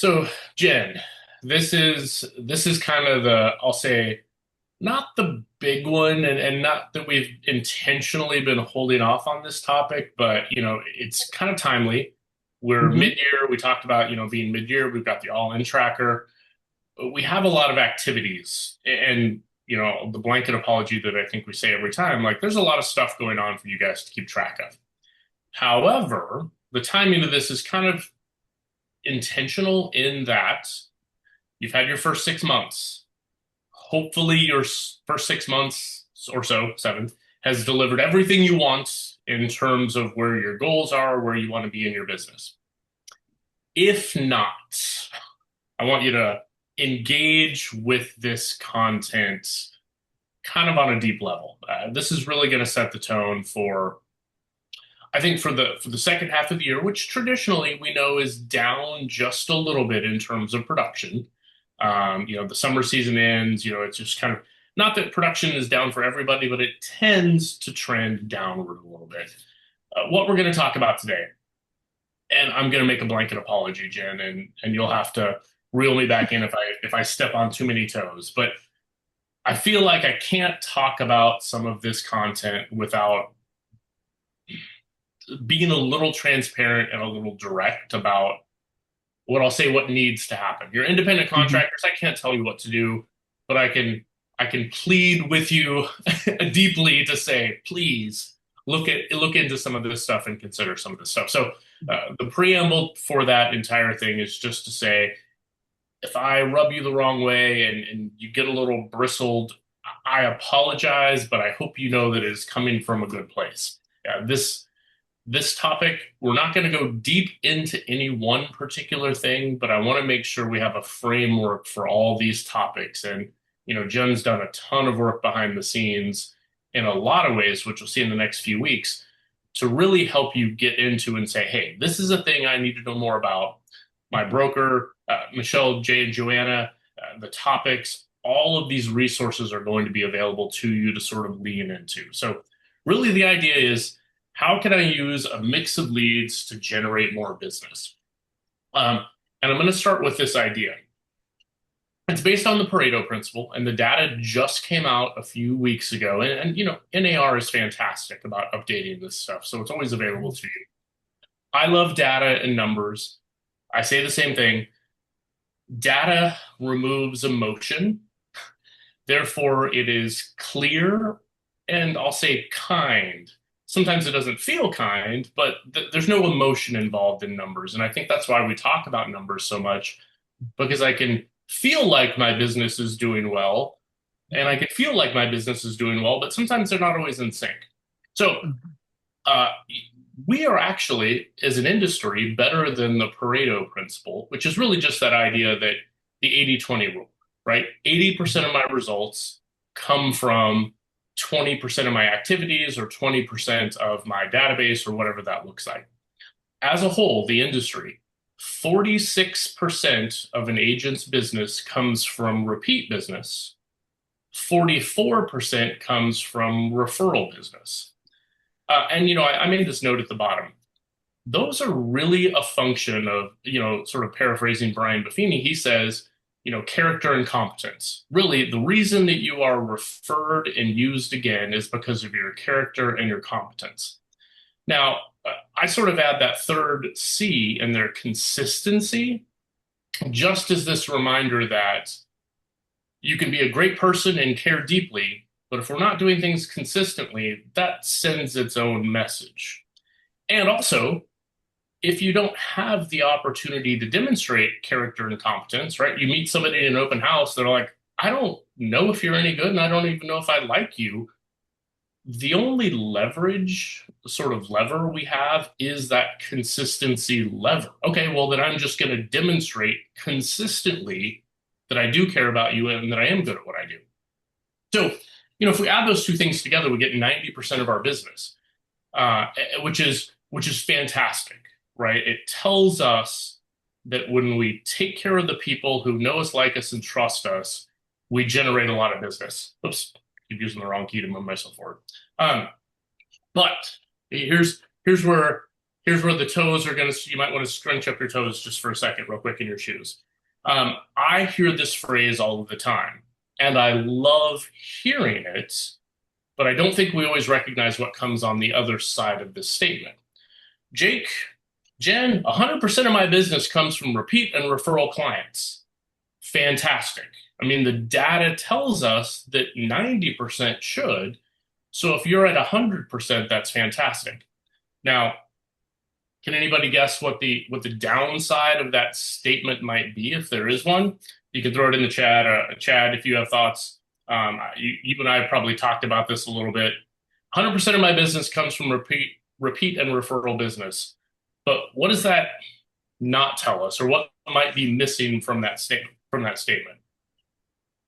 So, Jen, this is kind of the, I'll say, not the big one, and not that we've intentionally been holding off on this topic, but it's kind of timely. We're hmm mid-year. We talked about, being mid-year. We've got the all-in tracker. We have a lot of activities, and the blanket apology that I think we say every time, like there's a lot of stuff going on for you guys to keep track of. However, the timing of this is kind of intentional in that you've had your first 6 months. Hopefully, your first 6 months or so, seven, has delivered everything you want in terms of where your goals are, where you want to be in your business. If not, I want you to engage with this content kind of on a deep level. This is really going to set the tone for, I think, for the second half of the year, which traditionally we know is down just a little bit in terms of production. The summer season ends. It's just kind of not that production is down for everybody, but it tends to trend downward a little bit. What we're going to talk about today, and I'm going to make a blanket apology, Jen, and you'll have to reel me back in if I step on too many toes. But I feel like I can't talk about some of this content without being a little transparent and a little direct about what I'll say what needs to happen. You're independent hmm contractors. I can't tell you what to do, but I can plead with you deeply to say, please look into some of this stuff and consider some of this stuff. So the preamble for that entire thing is just to say, if I rub you the wrong way and you get a little bristled, I apologize, but I hope you know that it is coming from a good place. This topic, we're not going to go deep into any one particular thing, but I want to make sure we have a framework for all these topics. And, Jen's done a ton of work behind the scenes in a lot of ways, which we'll see in the next few weeks, to really help you get into and say, hey, this is a thing I need to know more about. My broker, Michelle, Jay, and Joanna, the topics, all of these resources are going to be available to you to sort of lean into. So, really, the idea is, how can I use a mix of leads to generate more business? Um, and I'm going to start with this idea. It's based on the Pareto principle, and the data just came out a few weeks ago. And NAR is fantastic about updating this stuff, so it's always available to you. I love data and numbers. I say the same thing. Data removes emotion. Therefore, it is clear and I'll say kind. Sometimes it doesn't feel kind, but there's no emotion involved in numbers. And I think that's why we talk about numbers so much, because I can feel like my business is doing well, and I can feel like my business is doing well, but sometimes they're not always in sync. So, uh, we are actually, as an industry, better than the Pareto principle, which is really just that idea that the 80-20 rule, right? 80% of my results come from 20% of my activities or 20% of my database or whatever that looks like. As a whole, the industry, 46% of an agent's business comes from repeat business, 44% comes from referral business. And I made this note at the bottom. Those are really a function of, sort of paraphrasing Brian Buffini. He says, character and competence. Really, the reason that you are referred and used again is because of your character and your competence. Now, I sort of add that third C in their consistency, just as this reminder that you can be a great person and care deeply, but if we're not doing things consistently, that sends its own message. And also, if you don't have the opportunity to demonstrate character and competence, right? You meet somebody in an open house, they're like, I don't know if you're any good, and I don't even know if I like you. The only leverage, sort of lever we have is that consistency lever. Okay, well, then I'm just going to demonstrate consistently that I do care about you and that I am good at what I do. So, if we add those two things together, we get 90% of our business, which is fantastic, right? It tells us that when we take care of the people who know us, like us, and trust us, we generate a lot of business. Oops, keep using the wrong key to move myself forward. Um, but here's where here's where the toes are going to, you might want to scrunch up your toes just for a second, real quick, in your shoes. I hear this phrase all of the time, and I love hearing it, but I don't think we always recognize what comes on the other side of this statement. Jake, Jen, 100% of my business comes from repeat and referral clients. Fantastic. I mean, the data tells us that 90% should. So if you're at 100%, that's fantastic. Now, can anybody guess what the downside of that statement might be, if there is one? You can throw it in the chat. Chad, if you have thoughts. You and I have probably talked about this a little bit. 100% of my business comes from repeat and referral business. But what does that not tell us, or what might be missing from that statement?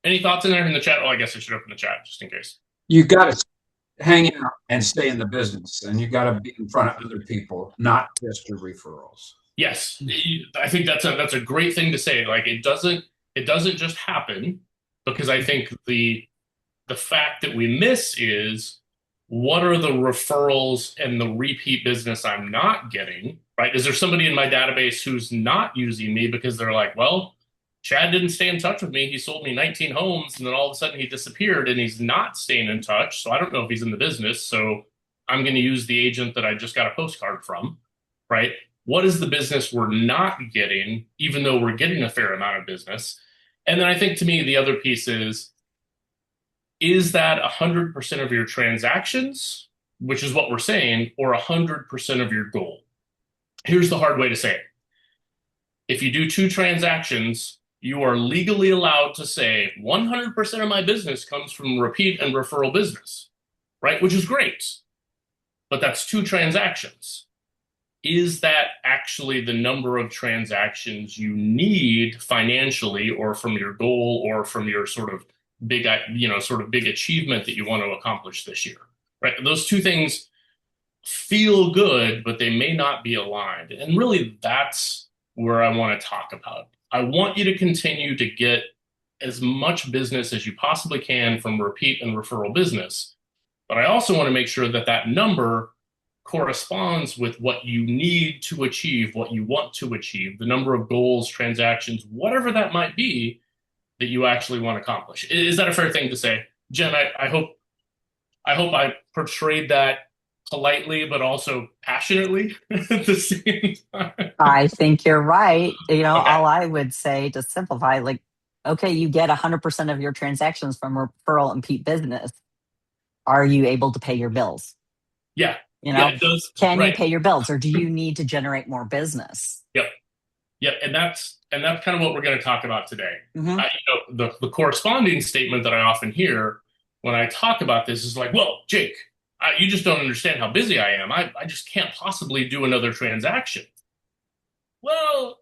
Any thoughts in there in the chat? Oh, I guess I should open the chat just in case. You got to hang out and stay in the business, and you got to be in front of other people, not just your referrals. Yes, I think that's a great thing to say. Like it doesn't just happen, because I think the fact that we miss is, what are the referrals and the repeat business I'm not getting, right? Is there somebody in my database who's not using me because they're like, well, Chad didn't stay in touch with me. He sold me 19 homes, and then all of a sudden he disappeared, and he's not staying in touch. So I don't know if he's in the business. So I'm going to use the agent that I just got a postcard from, right? What is the business we're not getting, even though we're getting a fair amount of business? And then I think, to me, the other piece is that 100% of your transactions, which is what we're saying, or 100% of your goal? Here's the hard way to say it. If you do 2 transactions, you are legally allowed to say 100% of my business comes from repeat and referral business, right? Which is great, but that's 2 transactions. Is that actually the number of transactions you need financially, or from your goal, or from your sort of big achievement that you want to accomplish this year, right? Those 2 things feel good, but they may not be aligned. And really, that's where I want to talk about. I want you to continue to get as much business as you possibly can from repeat and referral business. But I also want to make sure that that number corresponds with what you need to achieve, what you want to achieve, the number of goals, transactions, whatever that might be, that you actually want to accomplish. Is that a fair thing to say? Jen, I hope I portrayed that politely, but also passionately at the same time. I think you're right. Okay. All I would say to simplify, like, okay, you get 100% of your transactions from referral and repeat business. Are you able to pay your bills? Yeah. It does. Can you pay your bills, or do you need to generate more business? Yep. And that's kind of what we're going to talk about today. Mm-hmm. The corresponding statement that I often hear when I talk about this is like, well, Jake, you just don't understand how busy I am. I just can't possibly do another transaction. Well,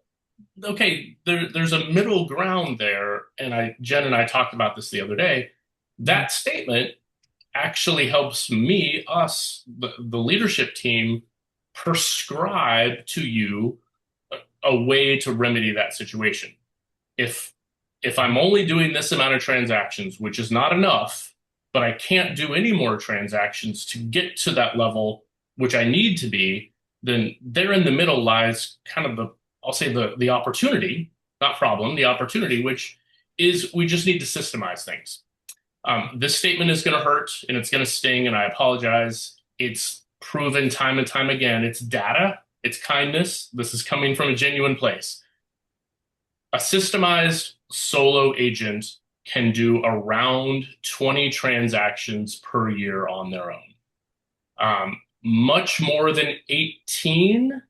okay, there's a middle ground there. And Jen and I talked about this the other day. That statement actually helps us, the leadership team, prescribe to you a way to remedy that situation. If I'm only doing this amount of transactions, which is not enough, but I can't do any more transactions to get to that level, which I need to be, then there in the middle lies kind of the opportunity, not problem, the opportunity, which is we just need to systemize things. This statement is going to hurt and it's going to sting, and I apologize. It's proven time and time again. It's data. It's kindness. This is coming from a genuine place. A systemized solo agent can do around 20 transactions per year on their own. Much more than 18,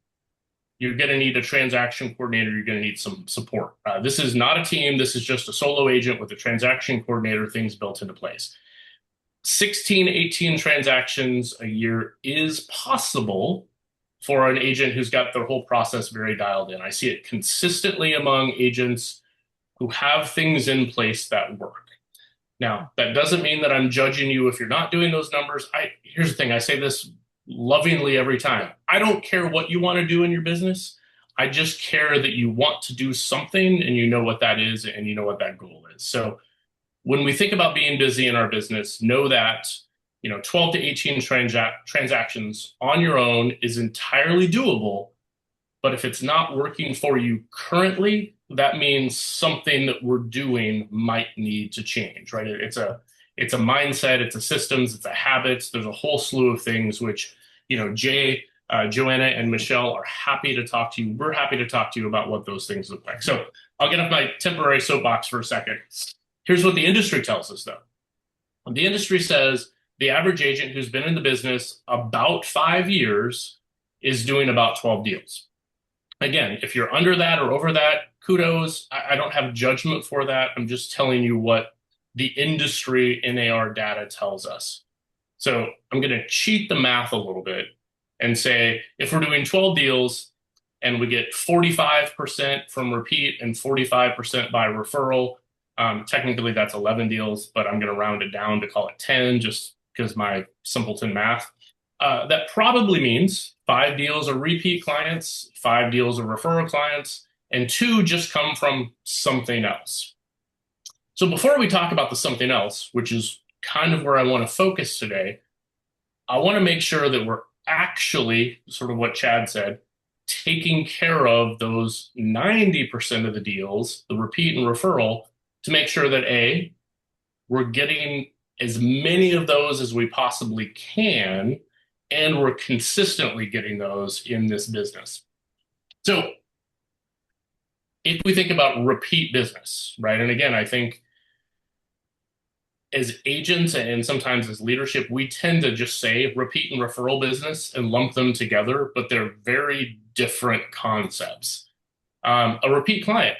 you're going to need a transaction coordinator. You're going to need some support. This is not a team. This is just a solo agent with a transaction coordinator, things built into place. 16, 18 transactions a year is possible for an agent who's got their whole process very dialed in. I see it consistently among agents who have things in place that work. Now, that doesn't mean that I'm judging you if you're not doing those numbers. Here's the thing. I say this lovingly every time. I don't care what you want to do in your business. I just care that you want to do something and you know what that is and you know what that goal is. So when we think about being busy in our business, know that 12 to 18 transactions on your own is entirely doable. But if it's not working for you currently, that means something that we're doing might need to change, right? It's a mindset, it's a systems, it's a habits. There's a whole slew of things which, Jay, Joanna, and Michelle are happy to talk to you. We're happy to talk to you about what those things look like. So I'll get off my temporary soapbox for a second. Here's what the industry tells us, though. The industry says the average agent who's been in the business about 5 years is doing about 12 deals. Again, if you're under that or over that, kudos. I don't have judgment for that. I'm just telling you what the industry NAR data tells us. So I'm going to cheat the math a little bit and say if we're doing 12 deals and we get 45% from repeat and 45% by referral, technically that's 11 deals, but I'm going to round it down to call it 10 just because my simpleton math. That probably means 5 deals are repeat clients, 5 deals are referral clients, and 2 just come from something else. So before we talk about the something else, which is kind of where I want to focus today, I want to make sure that we're actually, sort of what Chad said, taking care of those 90% of the deals, the repeat and referral, to make sure that A, we're getting as many of those as we possibly can, and we're consistently getting those in this business. So if we think about repeat business, right? And again, I think as agents and sometimes as leadership, we tend to just say repeat and referral business and lump them together, but they're very different concepts. A repeat client,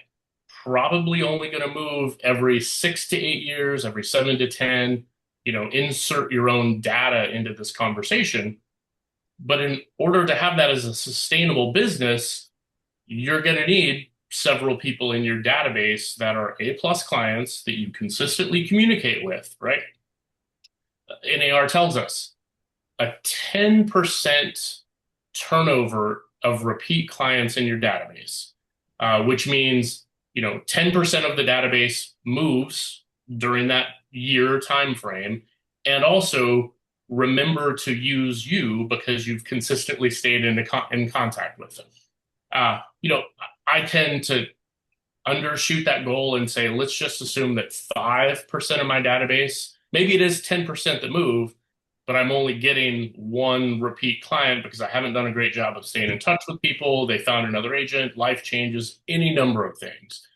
probably only going to move every 6 to 8 years, every 7 to 10. Insert your own data into this conversation. But in order to have that as a sustainable business, you're going to need several people in your database that are A-plus clients that you consistently communicate with, right? NAR tells us a 10% turnover of repeat clients in your database, which means 10% of the database moves during that year time frame, and also remember to use you because you've consistently stayed in contact with them. I tend to undershoot that goal and say, let's just assume that 5% of my database, maybe it is 10% that move, but I'm only getting 1 repeat client because I haven't done a great job of staying in touch with people. They found another agent, life changes, any number of things,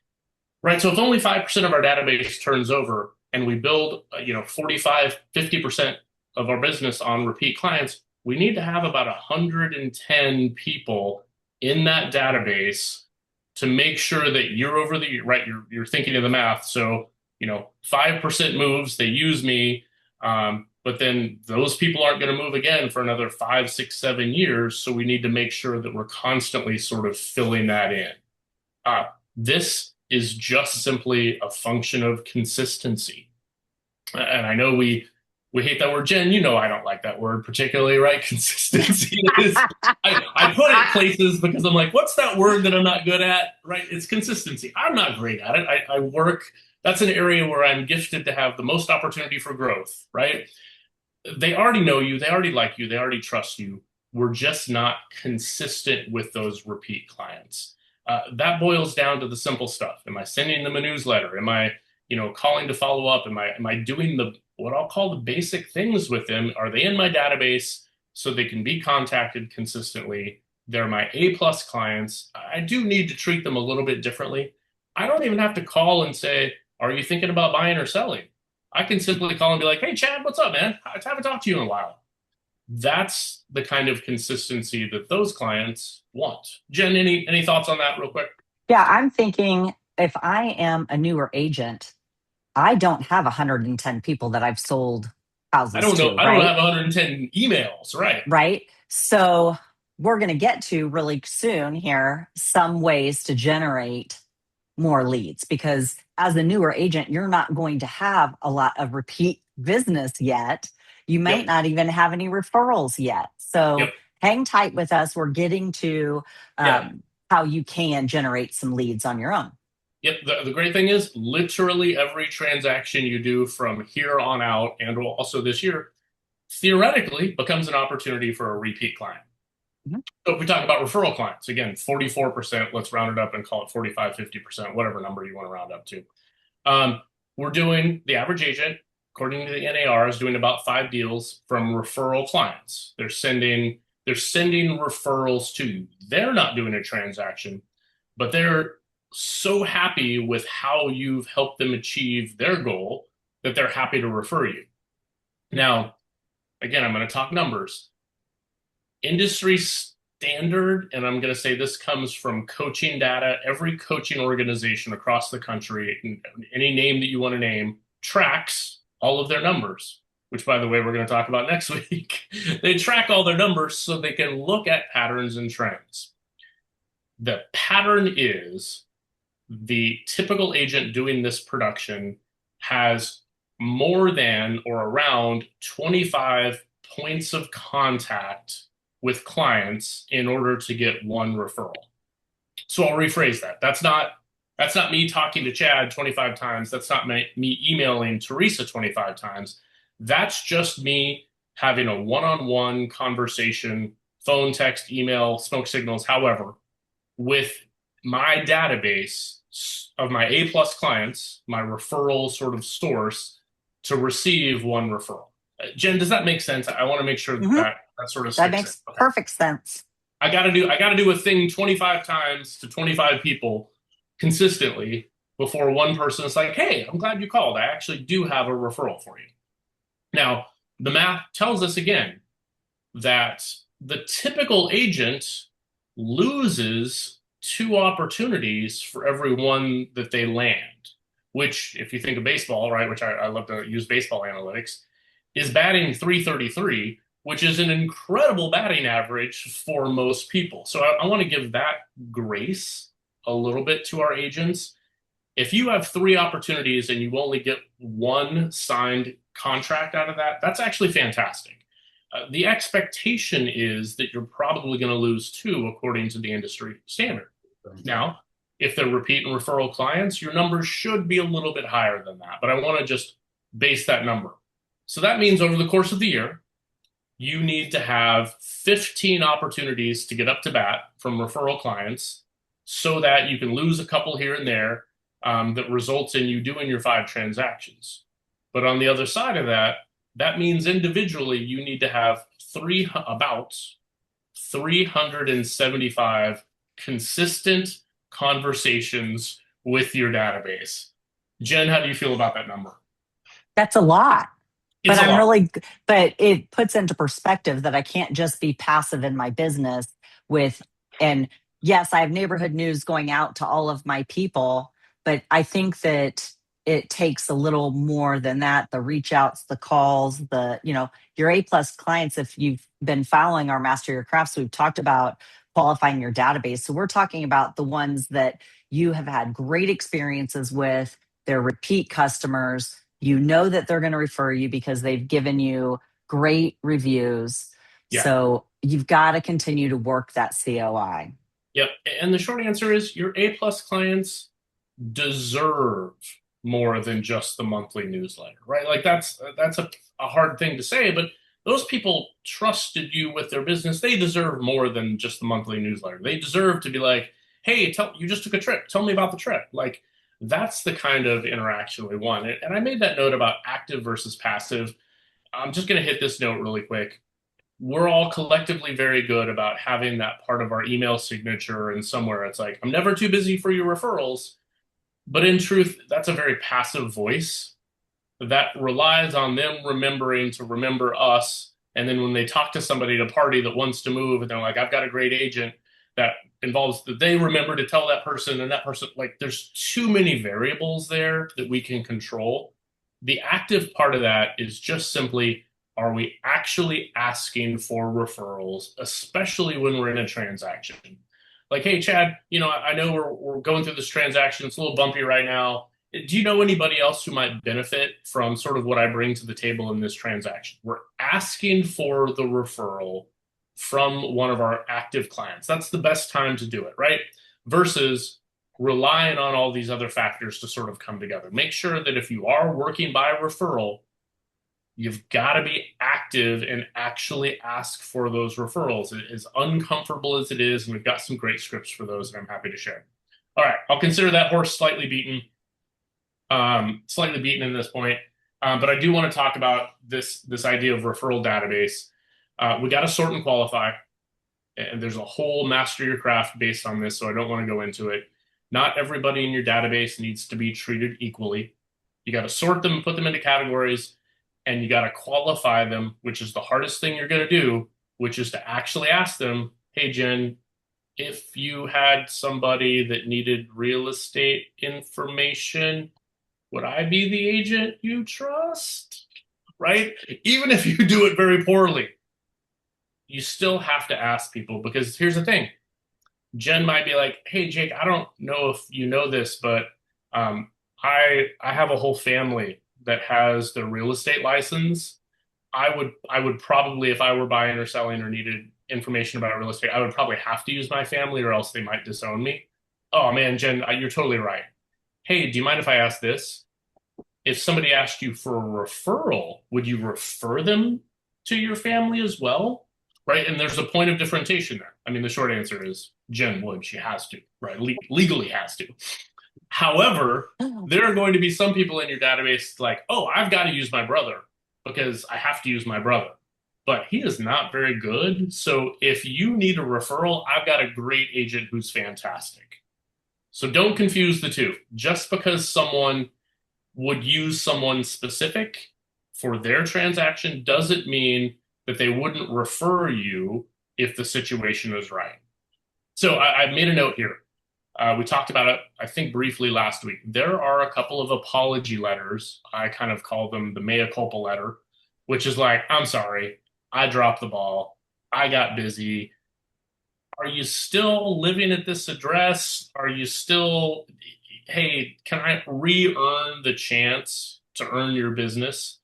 right? So if only 5% of our database turns over and we build, 45, 50% of our business on repeat clients, we need to have about 110 people in that database to make sure that you're thinking of the math. So, 5% moves, they use me, but then those people aren't going to move again for another 5, 6, 7 years. So we need to make sure that we're constantly sort of filling that in. This is just simply a function of consistency. And I know we hate that word, Jen. I don't like that word particularly, right? Consistency is. I put it places because I'm like, what's that word that I'm not good at, right? It's consistency. I'm not great at it. I work. That's an area where I'm gifted to have the most opportunity for growth, right? They already know you. They already like you. They already trust you. We're just not consistent with those repeat clients. That boils down to the simple stuff. Am I sending them a newsletter? Am I, calling to follow up? Am I doing what I'll call the basic things with them? Are they in my database so they can be contacted consistently? They're my A-plus clients. I do need to treat them a little bit differently. I don't even have to call and say, are you thinking about buying or selling? I can simply call and be like, hey, Chad, what's up, man? I haven't talked to you in a while. That's the kind of consistency that those clients want. Jen, any thoughts on that real quick? Yeah, I'm thinking if I am a newer agent, I don't have 110 people that I've sold houses I don't know. to. I right? don't have 110 emails, right? Right. So we're going to get to really soon here some ways to generate more leads, because as a newer agent, you're not going to have a lot of repeat business yet. You might not even have any referrals yet. So hang tight with us. We're getting to how you can generate some leads on your own. Yep. The great thing is literally every transaction you do from here on out, and also this year, theoretically becomes an opportunity for a repeat client. Mhm. So if we talk about referral clients, again, 44%, let's round it up and call it 45, 50%, whatever number you want to round up to. We're doing the average agent, according to the NAR, is doing about 5 deals from referral clients. They're sending referrals to you. They're not doing a transaction, but they're so happy with how you've helped them achieve their goal that they're happy to refer you. Now, again, I'm going to talk numbers. Industry standard, and I'm going to say this comes from coaching data. Every coaching organization across the country, any name that you want to name, tracks all of their numbers, which, by the way, we're going to talk about next week. They track all their numbers so they can look at patterns and trends. The pattern is the typical agent doing this production has more than or around 25 points of contact with clients in order to get one referral. So I'll rephrase that. That's not me talking to Chad 25 times. That's not me emailing Teresa 25 times. That's just me having a one-on-one conversation, phone, text, email, smoke signals, however, with my database of my A-plus clients, my referral sort of source, to receive one referral. Jen, does that make sense? I want to make sure that that sort of That sticks makes in. Okay. perfect sense. I gotta do a thing 25 times to 25 people consistently before one person is like, hey, I'm glad you called. I actually do have a referral for you. Now, the math tells us again that the typical agent loses 2 opportunities for every one that they land, which, if you think of baseball, right, which I love to use baseball analytics, is batting .333, which is an incredible batting average for most people. So I want to give that grace a little bit to our agents. If you have 3 opportunities and you only get 1 signed contract out of that, that's actually fantastic. The expectation is that you're probably going to lose 2 according to the industry standard. Now, if they're repeat and referral clients, your numbers should be a little bit higher than that, but I want to just base that number. So that means over the course of the year, you need to have 15 opportunities to get up to bat from referral clients so that you can lose a couple here and there that results in you doing your 5 transactions. But on the other side of that, that means individually you need to have about 375 consistent conversations with your database. Jen, how do you feel about that number? That's a lot. It's a lot. But it puts into perspective that I can't just be passive in my business and yes, I have neighborhood news going out to all of my people, but I think that it takes a little more than that. The reach outs, the calls, your A-plus clients, if you've been following our Master Your Crafts, we've talked about qualifying your database. So we're talking about the ones that you have had great experiences with, they're repeat customers. You know that they're going to refer you because they've given you great reviews. Yeah. So you've got to continue to work that COI. Yep. And the short answer is your A-plus clients deserve more than just the monthly newsletter, right? Like that's a hard thing to say, but those people trusted you with their business. They deserve more than just the monthly newsletter. They deserve to be like, hey, you just took a trip. Tell me about the trip. Like, that's the kind of interaction we want. And I made that note about active versus passive. I'm just going to hit this note really quick. We're all collectively very good about having that part of our email signature and somewhere it's like, I'm never too busy for your referrals. But in truth, that's a very passive voice that relies on them remembering to remember us. And then when they talk to somebody at a party that wants to move and they're like, I've got a great agent, that involves that they remember to tell that person, and that person, like, there's too many variables there that we can control. The active part of that is just simply, are we actually asking for referrals, especially when we're in a transaction? Like, hey, Chad, I know we're going through this transaction. It's a little bumpy right now. Do you know anybody else who might benefit from sort of what I bring to the table in this transaction? We're asking for the referral from one of our active clients. That's the best time to do it, right? Versus relying on all these other factors to sort of come together. Make sure that if you are working by referral, you've got to be active and actually ask for those referrals. As uncomfortable as it is, and we've got some great scripts for those that I'm happy to share. All right, I'll consider that horse slightly beaten in this point. But I do want to talk about this idea of referral database. We got to sort and qualify. And there's a whole master your craft based on this, so I don't want to go into it. Not everybody in your database needs to be treated equally. You got to sort them, put them into categories, and you got to qualify them, which is the hardest thing you're going to do, which is to actually ask them, hey, Jen, if you had somebody that needed real estate information, would I be the agent you trust? Right? Even if you do it very poorly, you still have to ask people, because here's the thing. Jen might be like, hey, Jake, I don't know if you know this, but I have a whole family that has the real estate license. I would probably, if I were buying or selling or needed information about real estate, I would probably have to use my family or else they might disown me. Oh man, Jen, you're totally right. Hey, do you mind if I ask this? If somebody asked you for a referral, would you refer them to your family as well? Right? And there's a point of differentiation there. I mean, the short answer is Jen would. She has to, right? Legally has to. However, there are going to be some people in your database like, oh, I've got to use my brother because I have to use my brother. But he is not very good. So if you need a referral, I've got a great agent who's fantastic. So don't confuse the two. Just because someone would use someone specific for their transaction doesn't mean that they wouldn't refer you if the situation is right. So I made a note here. We talked about it, I think, briefly last week. There are a couple of apology letters. I kind of call them the mea culpa letter, which is like, I'm sorry, I dropped the ball. I got busy. Are you still living at this address? Are you still, hey, can I re-earn the chance to earn your business?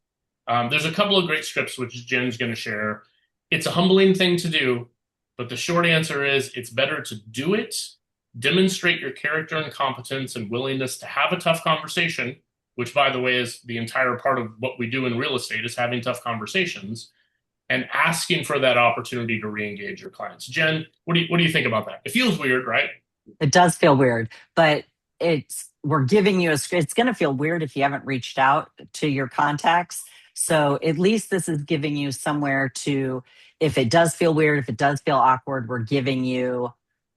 There's a couple of great scripts which Jen's going to share. It's a humbling thing to do, but the short answer is it's better to do it, demonstrate your character and competence and willingness to have a tough conversation, which, by the way, is the entire part of what we do in real estate, is having tough conversations and asking for that opportunity to re-engage your clients. Jen, what do you think about that? It feels weird, right? It does feel weird, but we're giving you it's going to feel weird if you haven't reached out to your contacts. So at least this is giving you somewhere to, if it does feel weird, if it does feel awkward, we're giving you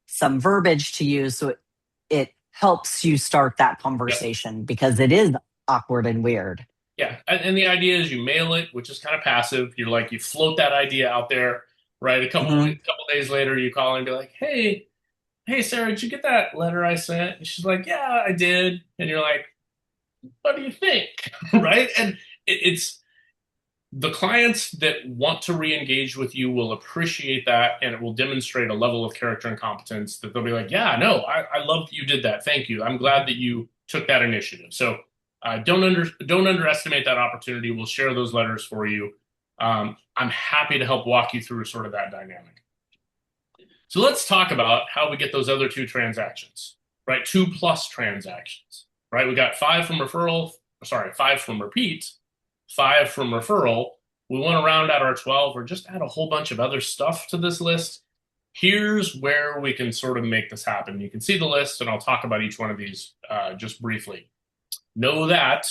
some verbiage to use so it helps you start that conversation, because it is awkward and weird. Yeah, and the idea is you mail it, which is kind of passive. You're like, you float that idea out there, right? A couple days later, you call and be like, hey, Sarah, did you get that letter I sent? And she's like, yeah, I did. And you're like, what do you think? Right? And it's the clients that want to re-engage with you will appreciate that, and it will demonstrate a level of character and competence that they'll be like, yeah, no, I love that you did that. Thank you. I'm glad that you took that initiative. So don't underestimate that opportunity. We'll share those letters for you. I'm happy to help walk you through sort of that dynamic. So let's talk about how we get those other two transactions, right? 2+ transactions, right? We got 5 from repeat, 5 from referral. We want to round out our 12 or just add a whole bunch of other stuff to this list. Here's where we can sort of make this happen. You can see the list, and I'll talk about each one of these just briefly. Know that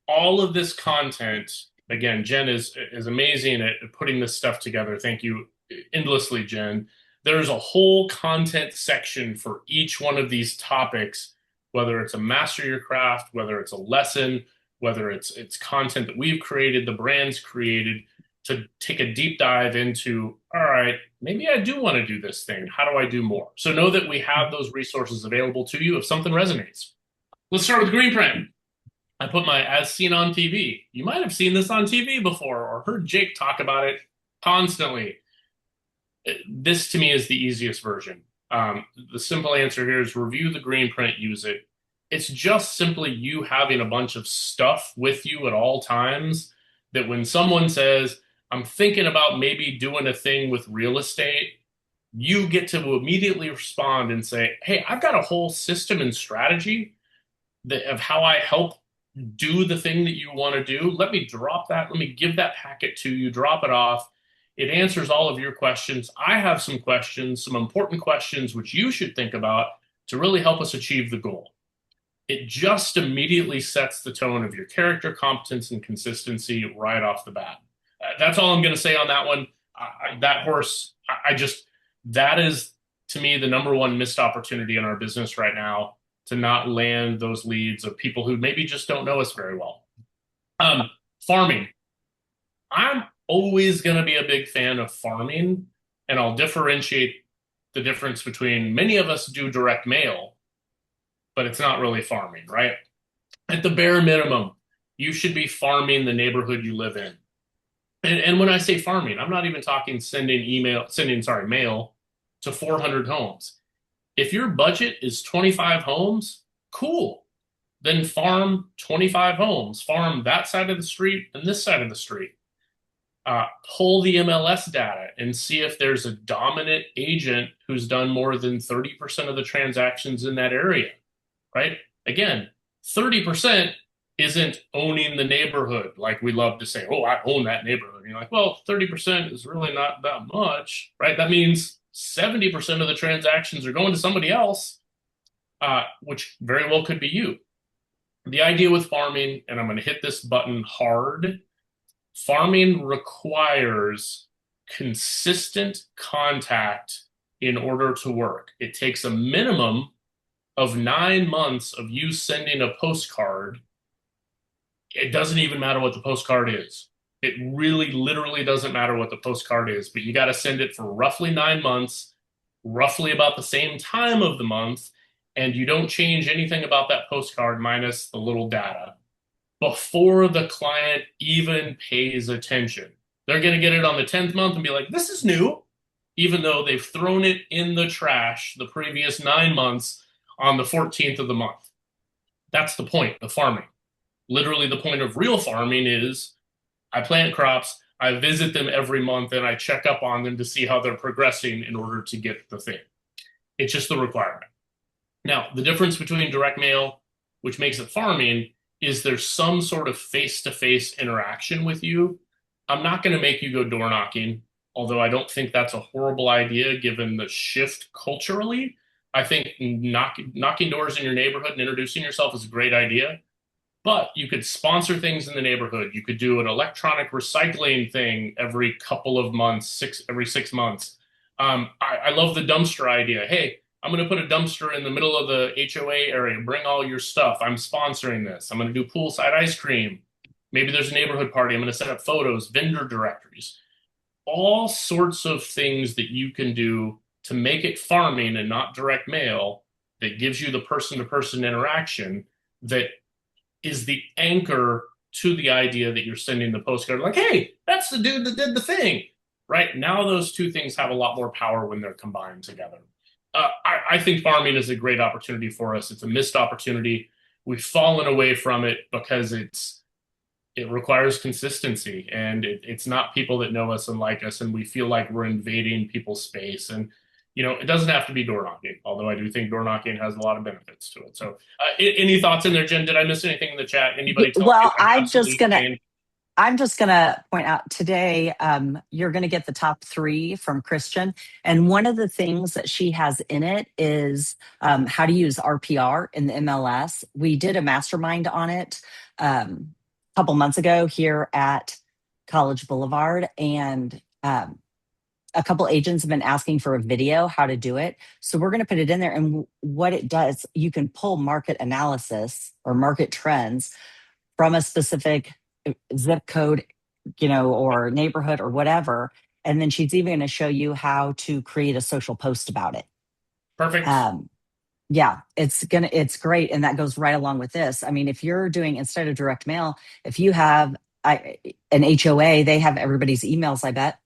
all of this content, again, Jen is amazing at putting this stuff together. Thank you endlessly, Jen. There's a whole content section for each one of these topics, whether it's a master your craft, whether it's a lesson, whether it's content that we've created, the brand's created, to take a deep dive into, all right, maybe I do want to do this thing. How do I do more? So know that we have those resources available to you if something resonates. Let's start with green print. I put my as seen on TV. You might have seen this on TV before or heard Jake talk about it constantly. This to me is the easiest version. The simple answer here is review the green print, use it. It's just simply you having a bunch of stuff with you at all times that when someone says, I'm thinking about maybe doing a thing with real estate, you get to immediately respond and say, hey, I've got a whole system and strategy of how I help do the thing that you want to do. Let me drop that. Let me give that packet to you, drop it off. It answers all of your questions. I have some questions, some important questions, which you should think about to really help us achieve the goal. It just immediately sets the tone of your character, competence, and consistency right off the bat. That's all I'm going to say on that one. That horse, that is to me the number one missed opportunity in our business right now, to not land those leads of people who maybe just don't know us very well. Farming. I'm always going to be a big fan of farming, and I'll differentiate the difference between many of us do direct mail, but it's not really farming, right? At the bare minimum, you should be farming the neighborhood you live in. And when I say farming, I'm not even talking sending mail to 400 homes. If your budget is 25 homes, cool. Then farm 25 homes. Farm that side of the street and this side of the street. Pull the MLS data and see if there's a dominant agent who's done more than 30% of the transactions in that area, right? Again, 30% isn't owning the neighborhood like we love to say, oh, I own that neighborhood. And you're like, well, 30% is really not that much, right? That means 70% of the transactions are going to somebody else, which very well could be you. The idea with farming, and I'm going to hit this button hard, farming requires consistent contact in order to work. It takes a minimum of 9 months of you sending a postcard. It doesn't even matter what the postcard is. It really literally doesn't matter what the postcard is, but you got to send it for roughly 9 months, roughly about the same time of the month, and you don't change anything about that postcard minus the little data before the client even pays attention. They're going to get it on the 10th month and be like, this is new, even though they've thrown it in the trash the previous 9 months on the 14th of the month. That's the point of farming. Literally, the point of real farming is I plant crops, I visit them every month, and I check up on them to see how they're progressing in order to get the thing. It's just the requirement. Now, the difference between direct mail, which makes it farming, is there's some sort of face-to-face interaction with you. I'm not going to make you go door knocking, although I don't think that's a horrible idea given the shift culturally. I think knocking doors in your neighborhood and introducing yourself is a great idea. But you could sponsor things in the neighborhood. You could do an electronic recycling thing every couple of months, every 6 months. I love the dumpster idea. Hey, I'm going to put a dumpster in the middle of the HOA area. Bring all your stuff. I'm sponsoring this. I'm going to do poolside ice cream. Maybe there's a neighborhood party. I'm going to set up photos, vendor directories, all sorts of things that you can do to make it farming and not direct mail that gives you the person-to-person interaction that is the anchor to the idea that you're sending the postcard like, hey, that's the dude that did the thing, right? Now those two things have a lot more power when they're combined together. I think farming is a great opportunity for us. It's a missed opportunity. We've fallen away from it because it requires consistency, and it's not people that know us and like us, and we feel like we're invading people's space. And it doesn't have to be door knocking, although I do think door knocking has a lot of benefits to it. So any thoughts in there, Jen? Did I miss anything in the chat? Anybody tell Well, me I'm just gonna point out today, you're gonna get the top 3 from Christian. And one of the things that she has in it is how to use RPR in the MLS. We did a mastermind on it a couple months ago here at College Boulevard, and a couple agents have been asking for a video how to do it. So we're going to put it in there. And what it does, you can pull market analysis or market trends from a specific zip code, or neighborhood or whatever. And then she's even going to show you how to create a social post about it. Perfect. Yeah, it's great. And that goes right along with this. I mean, if you're doing, instead of direct mail, if you have an HOA, they have everybody's emails, I bet.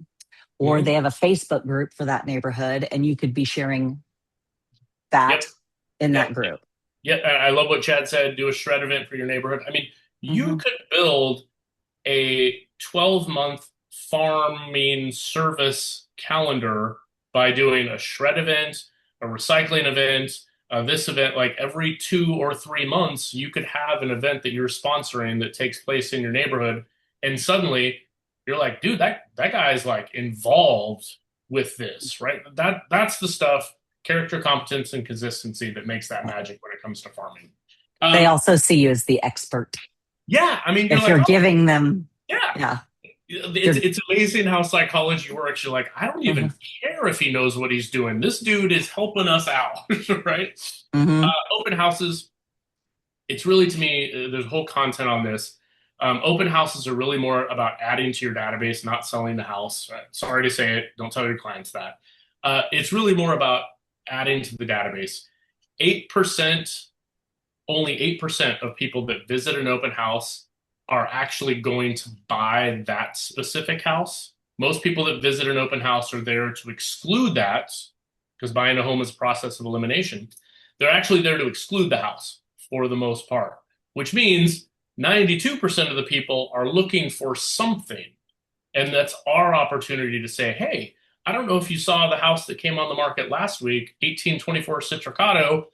Or they have a Facebook group for that neighborhood, and you could be sharing that in that group. Yeah, I love what Chad said. Do a shred event for your neighborhood. I mean, you could build a 12-month farming service calendar by doing a shred event, a recycling event, This event, like every 2 or 3 months, you could have an event that you're sponsoring that takes place in your neighborhood, and suddenly you're like, dude, that guy's like involved with this, right? That's the stuff, character, competence, and consistency that makes that magic when it comes to farming. They Um, also see you as the expert. yeah, I mean, you're If like, you're oh, giving them, yeah. yeah. It's amazing how psychology works. You're like, I don't even care if he knows what he's doing. This dude is helping us out, right? Mm-hmm. Open houses, it's really, to me, there's whole content on this. Open houses are really more about adding to your database, not selling the house. Sorry to say it, don't tell your clients that. It's really more about adding to the database. 8%, only 8% of people that visit an open house are actually going to buy that specific house. Most people that visit an open house are there to exclude that, because buying a home is a process of elimination. They're actually there to exclude the house for the most part, which means 92% of the people are looking for something. And that's our opportunity to say, hey, I don't know if you saw the house that came on the market last week, 1824 Citricato.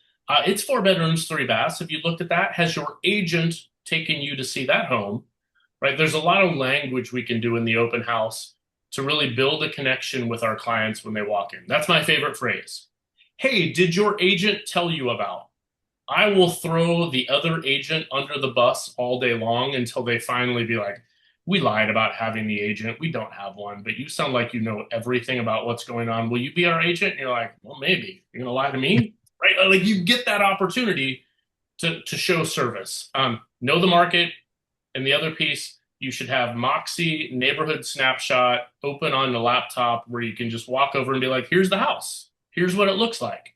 It's 4 bedrooms, 3 baths. Have you looked at that? Has your agent taken you to see that home? Right? There's a lot of language we can do in the open house to really build a connection with our clients when they walk in. That's my favorite phrase. Hey, did your agent tell you about? I will throw the other agent under the bus all day long until they finally be like, we lied about having the agent. We don't have one, but you sound like you know everything about what's going on. Will you be our agent? And you're like, well, maybe. You're going to lie to me? Right? Like, you get that opportunity to show service. Know the market. And the other piece, you should have MYC neighborhood snapshot open on the laptop where you can just walk over and be like, here's the house. Here's what it looks like.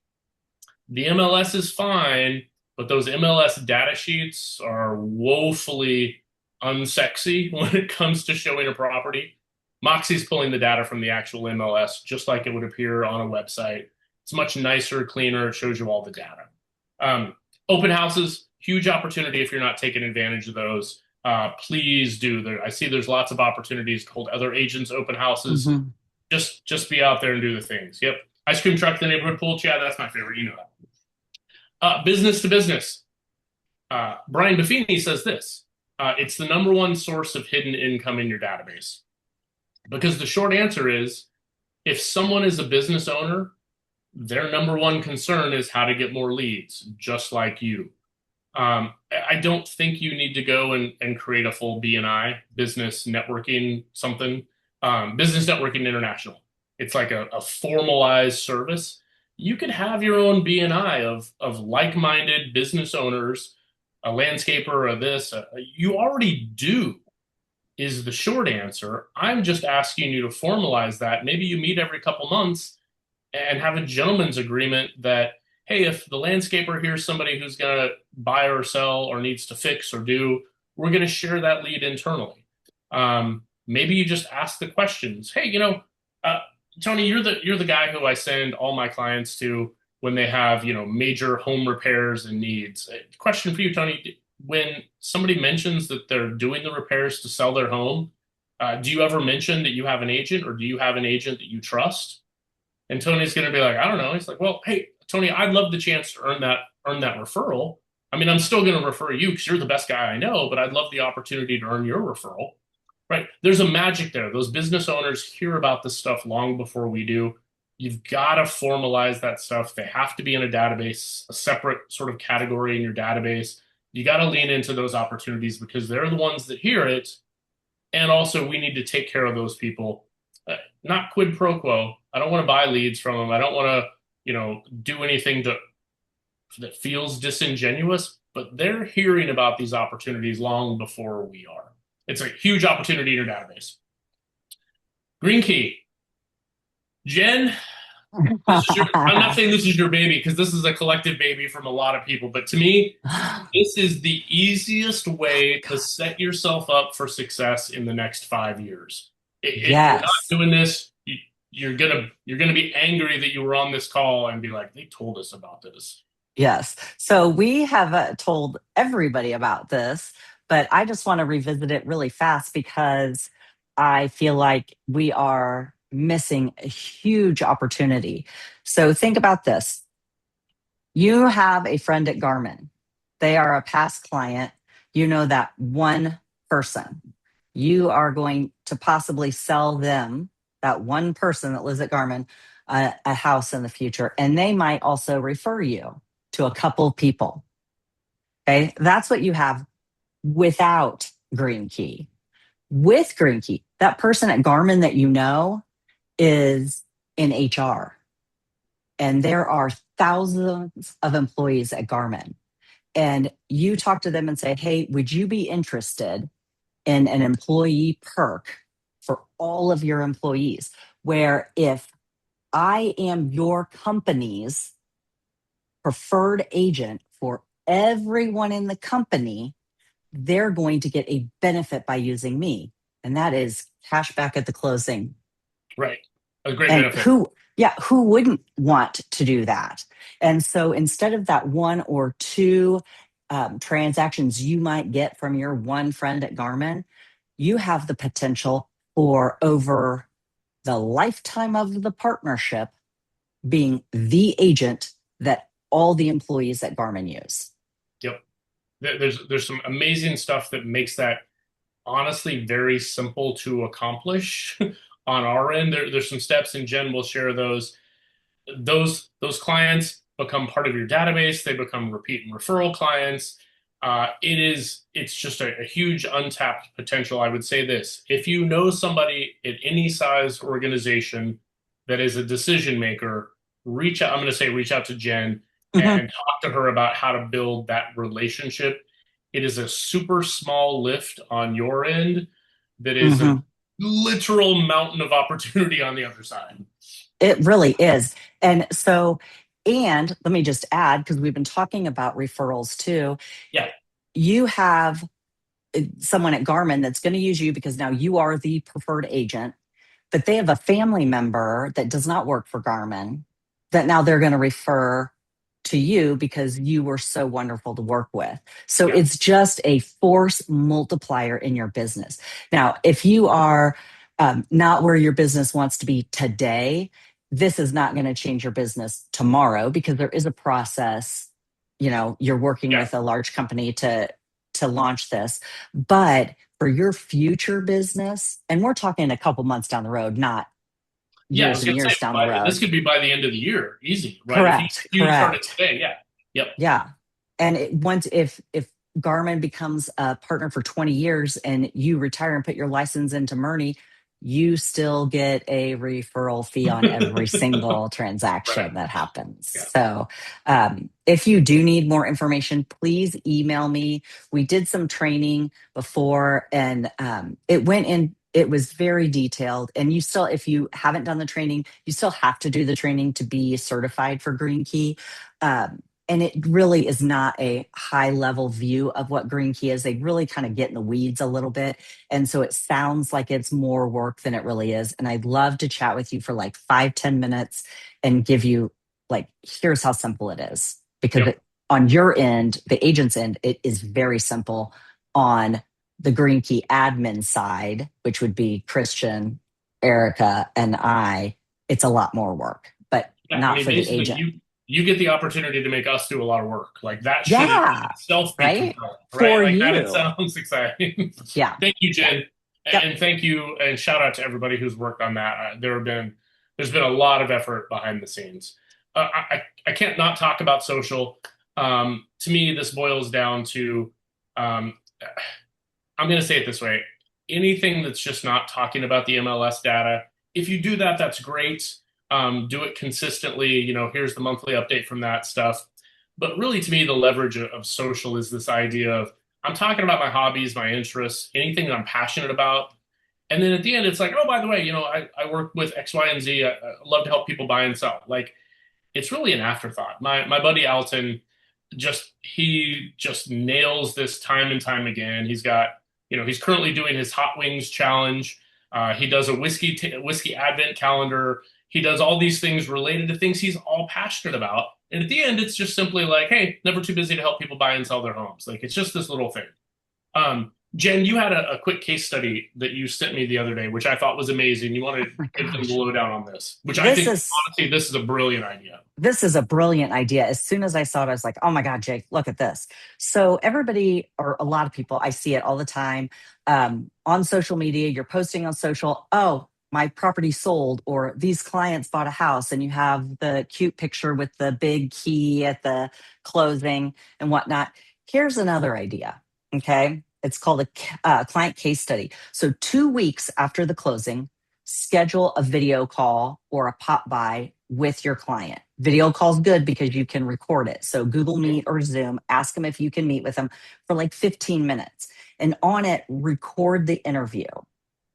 The MLS is fine, but those MLS data sheets are woefully unsexy when it comes to showing a property. MYC's pulling the data from the actual MLS, just like it would appear on a website. It's much nicer, cleaner. It shows you all the data. Open houses, huge opportunity if you're not taking advantage of those. Please do. I see there's lots of opportunities to hold other agents open houses. Mm-hmm. Just be out there and do the things. Yep. Ice cream truck at the neighborhood pool. Yeah, that's my favorite. You know that. Business to business. Brian Buffini says this. It's the number one source of hidden income in your database. Because the short answer is, if someone is a business owner, their number one concern is how to get more leads, just like you. I don't think you need to go and create a full BNI, business networking something, business networking international. It's like a formalized service. You could have your own BNI of like-minded business owners, a landscaper, you already do, is the short answer. I'm just asking you to formalize that. Maybe you meet every couple months and have a gentleman's agreement that, hey, if the landscaper hears somebody who's going to buy or sell or needs to fix or do, we're going to share that lead internally. Maybe you just ask the questions. Hey, Tony, you're the guy who I send all my clients to when they have, major home repairs and needs. Question for you, Tony: when somebody mentions that they're doing the repairs to sell their home, do you ever mention that you have an agent, or do you have an agent that you trust? And Tony's going to be like, I don't know. He's like, well, hey, Tony, I'd love the chance to earn that referral. I mean, I'm still going to refer you because you're the best guy I know, but I'd love the opportunity to earn your referral. Right? There's a magic there. Those business owners hear about this stuff long before we do. You've got to formalize that stuff. They have to be in a database, a separate sort of category in your database. You got to lean into those opportunities because they're the ones that hear it. And also, we need to take care of those people. Not quid pro quo. I don't want to buy leads from them. I don't want to, do anything that feels disingenuous, but they're hearing about these opportunities long before we are. It's a huge opportunity in your database. Green Key. Jen, I'm not saying this is your baby because this is a collective baby from a lot of people, but to me, this is the easiest way to set yourself up for success in the next 5 years. If you're not doing this, you're gonna be angry that you were on this call and be like, they told us about this. Yes. So we have told everybody about this, but I just want to revisit it really fast because I feel like we are missing a huge opportunity. So think about this. You have a friend at Garmin. They are a past client. You know that one person. You are going to possibly sell them, that one person that lives at Garmin, a house in the future. And they might also refer you to a couple people. Okay. That's what you have without Green Key. With Green Key, that person at Garmin that you know is in HR. And there are thousands of employees at Garmin. And you talk to them and say, hey, would you be interested in an employee perk for all of your employees? Where if I am your company's preferred agent for everyone in the company, they're going to get a benefit by using me. And that is cash back at the closing. Right. A great And benefit. who wouldn't want to do that? And so instead of that one or two transactions you might get from your one friend at Garmin, you have the potential for over the lifetime of the partnership being the agent that all the employees at Garmin use. Yep. There's some amazing stuff that makes that honestly very simple to accomplish on our end. There's some steps, and Jen will share those. Those clients become part of your database. They become repeat and referral clients. It's just a huge untapped potential. I would say this: if you know somebody at any size organization that is a decision maker, reach out. I'm going to say reach out to Jen and talk to her about how to build that relationship. It is a super small lift on your end that is a literal mountain of opportunity on the other side. It really is. And so, and let me just add, because we've been talking about referrals too. Yeah. You have someone at Garmin that's going to use you because now you are the preferred agent, but they have a family member that does not work for Garmin that now they're going to refer to you because you were so wonderful to work with. So it's just a force multiplier in your business. Now, if you are not where your business wants to be today, this is not going to change your business tomorrow because there is a process. You're working with a large company to launch this, but for your future business, and we're talking a couple months down the road, not I years was and going to say, years down the road. this could be by the end of the year, easy, right? Correct. If you started today, yeah. Yep. Yeah. And if Garmin becomes a partner for 20 years and you retire and put your license into Murney, you still get a referral fee on every single transaction that happens. Yeah. So if you do need more information, please email me. We did some training before and it was very detailed. And you still, if you haven't done the training, you still have to do the training to be certified for Green Key. And it really is not a high level view of what Green Key is. They really kind of get in the weeds a little bit. And so it sounds like it's more work than it really is. And I'd love to chat with you for like 5-10 minutes and give you like, here's how simple it is. Because on your end, the agent's end, it is very simple. On the Green Key admin side, which would be Christian, Erica, and I, it's a lot more work, but not for the agent. You get the opportunity to make us do a lot of work. Like that should itself be compelling, right? For like you. That it sounds exciting. Yeah. Thank you, Jen. And thank you and shout out to everybody who's worked on that. There's been a lot of effort behind the scenes. I can't not talk about social. To me, this boils down to, I'm going to say it this way. Anything that's just not talking about the MLS data, if you do that, that's great. Do it consistently. Here's the monthly update from that stuff. But really, to me, the leverage of social is this idea of I'm talking about my hobbies, my interests, anything that I'm passionate about. And then at the end, it's like, oh, by the way, I work with X, Y, and Z. I love to help people buy and sell. Like, it's really an afterthought. My buddy Alton, he just nails this time and time again. He's got, he's currently doing his Hot Wings challenge. He does a whiskey advent calendar. He does all these things related to things he's all passionate about. And at the end, it's just simply like, hey, never too busy to help people buy and sell their homes. Like, it's just this little thing. Jen, you had a quick case study that you sent me the other day, which I thought was amazing. You wanted to Oh my give them the gosh. lowdown on this, which I This think, is honestly, this is a brilliant idea. this is a brilliant idea. As soon as I saw it, I was like, oh my God, Jake, look at this. So, everybody, or a lot of people, I see it all the time on social media. You're posting on social, oh, my property sold, or these clients bought a house, and you have the cute picture with the big key at the closing and whatnot. Here's another idea. Okay. It's called a client case study. So, 2 weeks after the closing, schedule a video call or a pop by with your client. Video call's good because you can record it. So Google Meet or Zoom, ask them if you can meet with them for like 15 minutes. And on it, record the interview.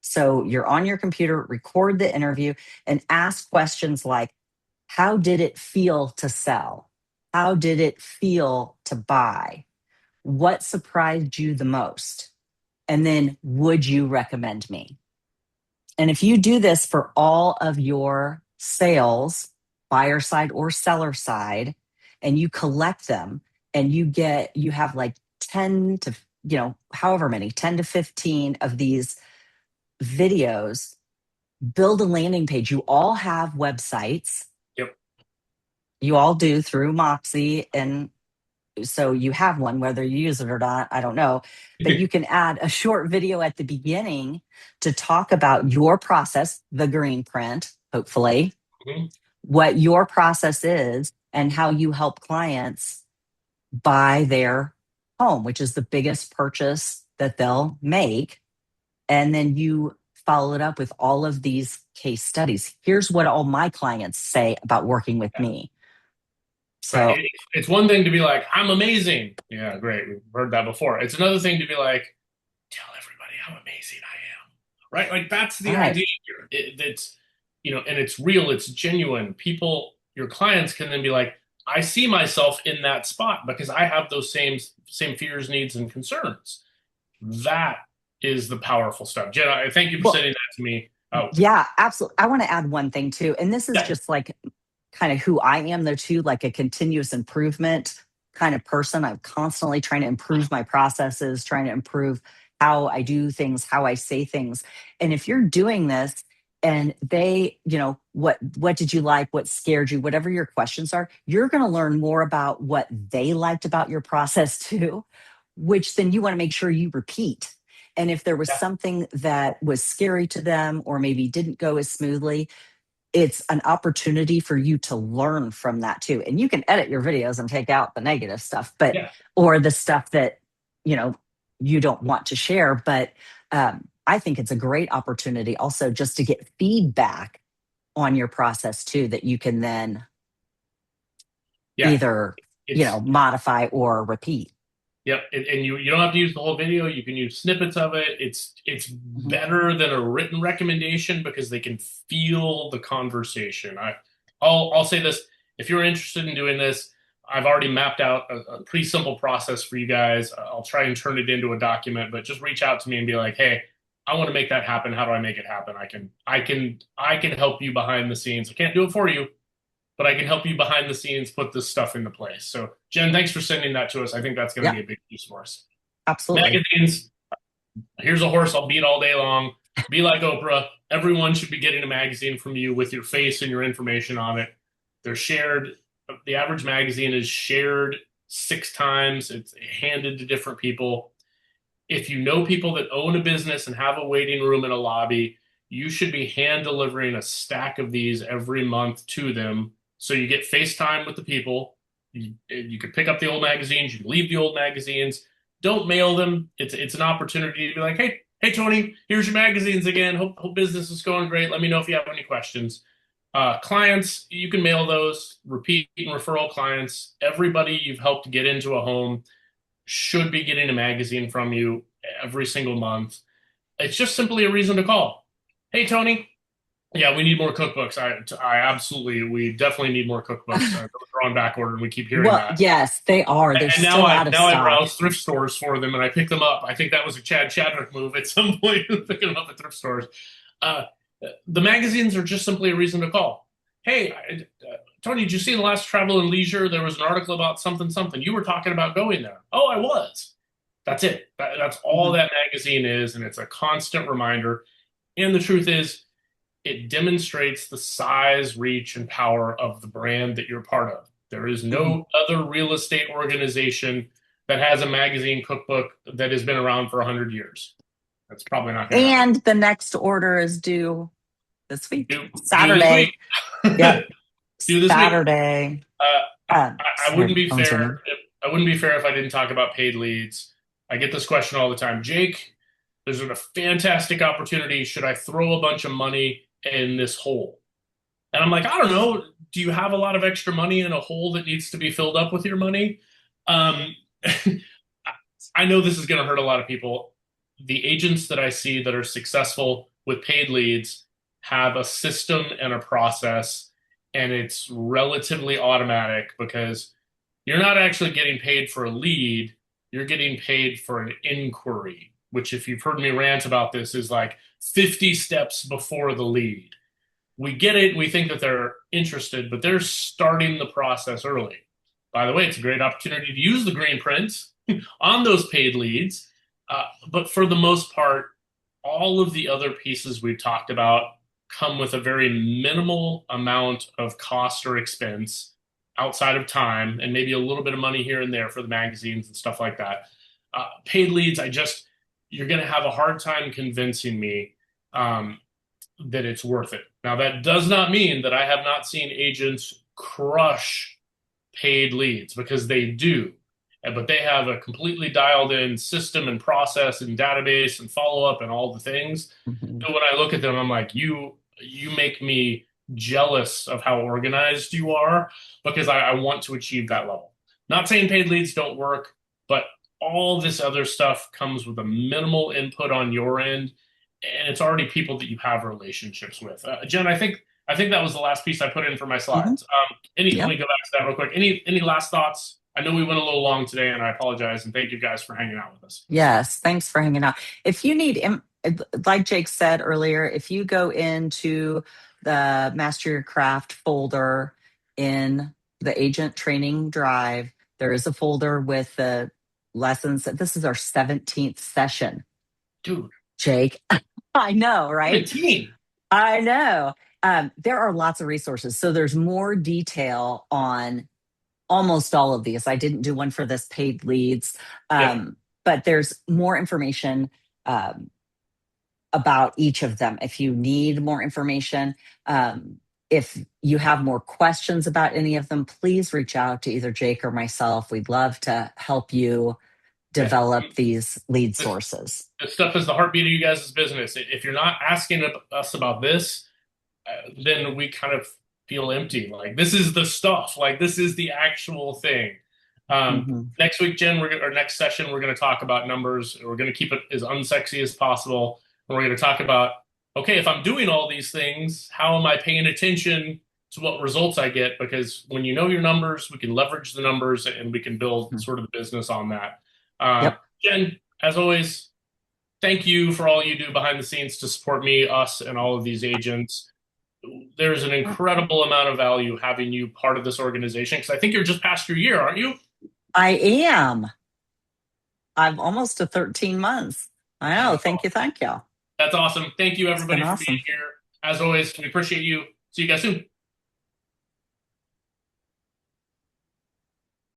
So you're on your computer, record the interview and ask questions like, how did it feel to sell? How did it feel to buy? What surprised you the most? And then, would you recommend me? And if you do this for all of your sales, buyer side or seller side, and you collect them and you have like 10 to, however many, 10 to 15 of these videos, build a landing page. You all have websites. Yep. You all do through Moxie. And so you have one, whether you use it or not, I don't know. But you can add a short video at the beginning to talk about your process, the green print, hopefully, Mhm. what your process is, and how you help clients buy their home, which is the biggest purchase that they'll make. And then you follow it up with all of these case studies. Here's what all my clients say about working with me. Right. So, It's one thing to be like, I'm amazing. Yeah, great. We've heard that before. It's another thing to be like, tell everybody how amazing I am. Right? Like that's the right. idea here. It's, and it's real, it's genuine. People, your clients can then be like, I see myself in that spot because I have those same fears, needs, and concerns. That is the powerful stuff. Jen, I thank you for Well, sending that to me. Oh, yeah, absolutely. I want to add one thing too. And this is yeah. just like kind of who I am, though, too, like a continuous improvement kind of person. I'm constantly trying to improve my processes, trying to improve how I do things, how I say things. And if you're doing this and they, what did you like? What scared you? Whatever your questions are, you're going to learn more about what they liked about your process too, which then you want to make sure you repeat. And if there was Yeah. something that was scary to them or maybe didn't go as smoothly, it's an opportunity for you to learn from that too. And you can edit your videos and take out the negative stuff, but Yeah. or the stuff that you know you don't want to share. But I think it's a great opportunity also just to get feedback on your process too, that you can then Yeah. either It's modify or repeat. Yep, and you don't have to use the whole video. You can use snippets of it. It's Mhm. better than a written recommendation because they can feel the conversation. I'll say this: if you're interested in doing this, I've already mapped out a pretty simple process for you guys. I'll try and turn it into a document, but just reach out to me and be like, "Hey, I want to make that happen. How do I make it happen? I can help you behind the scenes. I can't do it for you, but I can help you behind the scenes put this stuff into place." So, Jen, thanks for sending that to us. I think that's going to Yeah, be a big piece for us. absolutely. Magazines. Here's a horse I'll beat all day long. Be like Oprah. Everyone should be getting a magazine from you with your face and your information on it. They're shared. The average magazine is shared 6 times. It's handed to different people. If you know people that own a business and have a waiting room in a lobby, you should be hand delivering a stack of these every month to them. So you get FaceTime with the people. You could pick up the old magazines. You can leave the old magazines. Don't mail them. It's an opportunity to be like, hey Tony, here's your magazines again. Hope business is going great. Let me know if you have any questions. Clients, you can mail those. Repeat and referral clients. Everybody you've helped get into a home should be getting a magazine from you every single month. It's just simply a reason to call. Hey, Tony. Yeah, we need more cookbooks. We definitely need more cookbooks. Those are on back order, and we keep hearing Well, that. yes, they are. They're And now still I out of now I stock. browse thrift stores for them, and I pick them up. I think that was a Chad Chadwick move at some point, picking them up at thrift stores. Uh, the magazines are just simply a reason to call. Hey, Tony, did you see in the last Travel and Leisure there was an article about something something? You were talking about going there. Oh, I was. That's it. That's all that magazine is, and it's a constant reminder. And the truth is, it demonstrates the size, reach, and power of the brand that you're part of. There is no other real estate organization that has a magazine cookbook that has been around for 100 years. That's probably not going to happen. And the next order is due this week, Do Saturday. this week. Yep, Do this Saturday. week. I wouldn't be phone's fair. ringing. I wouldn't be fair if I didn't talk about paid leads. I get this question all the time. Jake, there's a fantastic opportunity. Should I throw a bunch of money in this hole? And I'm like, I don't know. Do you have a lot of extra money in a hole that needs to be filled up with your money? Um, I know this is going to hurt a lot of people. The agents that I see that are successful with paid leads have a system and a process, and it's relatively automatic because you're not actually getting paid for a lead. You're getting paid for an inquiry, which, if you've heard me rant about this, is like 50 steps before the lead. We get it. We think that they're interested, but they're starting the process early. By the way, it's a great opportunity to use the green prints on those paid leads. But for the most part, all of the other pieces we've talked about come with a very minimal amount of cost or expense outside of time, and maybe a little bit of money here and there for the magazines and stuff like that. Paid leads, you're going to have a hard time convincing me that it's worth it. Now, that does not mean that I have not seen agents crush paid leads, because they do. But they have a completely dialed in system and process and database and follow up and all the things. Mm-hmm. So when I look at them, I'm like, you make me jealous of how organized you are, because I want to achieve that level. Not saying paid leads don't work, but all this other stuff comes with a minimal input on your end, and it's already people that you have relationships with. Jen, I think that was the last piece I put in for my slides. Let me go back to that real quick. Any last thoughts? I know we went a little long today, and I apologize. And thank you guys for hanging out with us. Yes, thanks for hanging out. If you need, like Jake said earlier, if you go into the Master Your Craft folder in the agent training drive, there is a folder with the lessons. This is our 17th session. Dude. Jake, I know, right? 17. I know. There are lots of resources. So there's more detail on almost all of these. I didn't do one for this paid leads, but there's more information about each of them. If you need more information, if you have more questions about any of them, please reach out to either Jake or myself. We'd love to help you develop these lead sources. This stuff is the heartbeat of you guys' business. If you're not asking us about this, then we kind of feel empty. Like, this is the stuff. Like, this is the actual thing. Next week, Jen, our next session, we're going to talk about numbers. We're going to keep it as unsexy as possible. And we're going to talk about, okay, if I'm doing all these things, how am I paying attention to what results I get? Because when you know your numbers, we can leverage the numbers and we can build sort of the business on that. Jen, as always, thank you for all you do behind the scenes to support me, us, and all of these agents. There's an incredible amount of value having you part of this organization, because I think you're just past your year, aren't you? I am. I'm almost to 13 months. I know. Thank you. That's awesome. Thank you, everybody, for being here. As always, we appreciate you. See you guys soon.